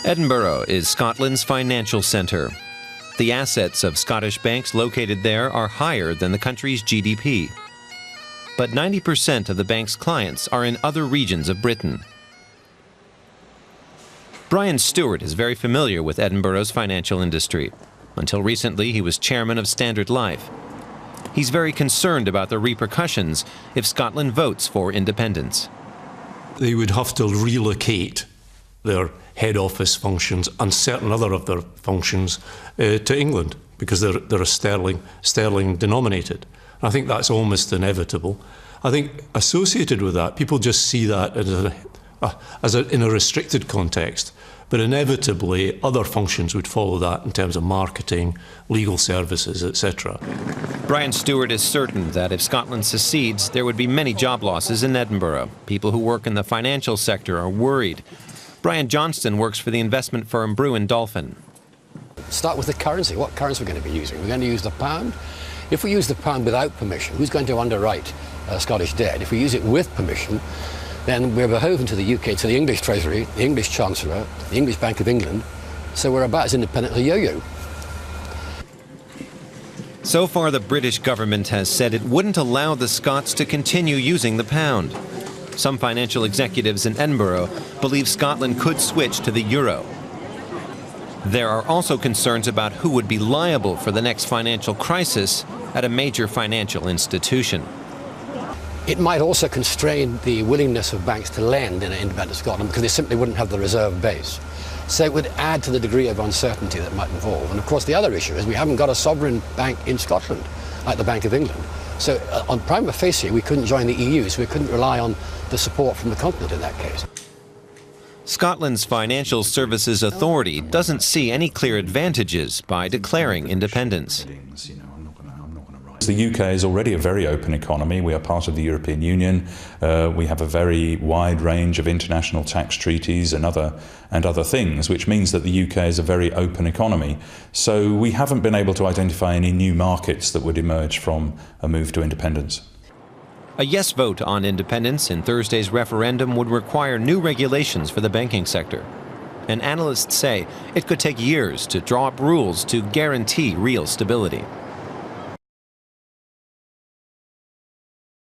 Edinburgh is Scotland's financial centre. The assets of Scottish banks located there are higher than the country's GDP. But 90% of the bank's clients are in other regions of Britain. Brian Stewart is very familiar with Edinburgh's financial industry. Until recently, he was chairman of Standard Life. He's very concerned about the repercussions if Scotland votes for independence. They would have to relocate their head office functions and certain other of their functions to England because they're sterling denominated. I think that's almost inevitable. I think associated with that, people just see that in a restricted context, but inevitably other functions would follow that in terms of marketing, legal services, etc. Brian Stewart is certain that if Scotland secedes, there would be many job losses in Edinburgh. People who work in the financial sector are worried. Brian Johnston works for the investment firm Brewin Dolphin. Start with the currency. What currency are we going to be using? We're going to use the pound. If we use the pound without permission, who's going to underwrite Scottish debt? If we use it with permission, then we're beholden to the UK, to the English Treasury, the English Chancellor, the English Bank of England. So we're about as independent as a yo-yo. So far, the British government has said it wouldn't allow the Scots to continue using the pound. Some financial executives in Edinburgh believe Scotland could switch to the euro. There are also concerns about who would be liable for the next financial crisis at a major financial institution. It might also constrain the willingness of banks to lend in an independent Scotland because they simply wouldn't have the reserve base. So it would add to the degree of uncertainty that might involve. And of course the other issue is we haven't got a sovereign bank in Scotland, like the Bank of England. So on prima facie, we couldn't join the EU, so we couldn't rely on the support from the continent in that case. Scotland's Financial Services Authority doesn't see any clear advantages by declaring independence. The UK is already a very open economy. We are part of the European Union. We have a very wide range of international tax treaties and other things, which means that the UK is a very open economy. So we haven't been able to identify any new markets that would emerge from a move to independence. A yes vote on independence in Thursday's referendum would require new regulations for the banking sector. And analysts say it could take years to draw up rules to guarantee real stability.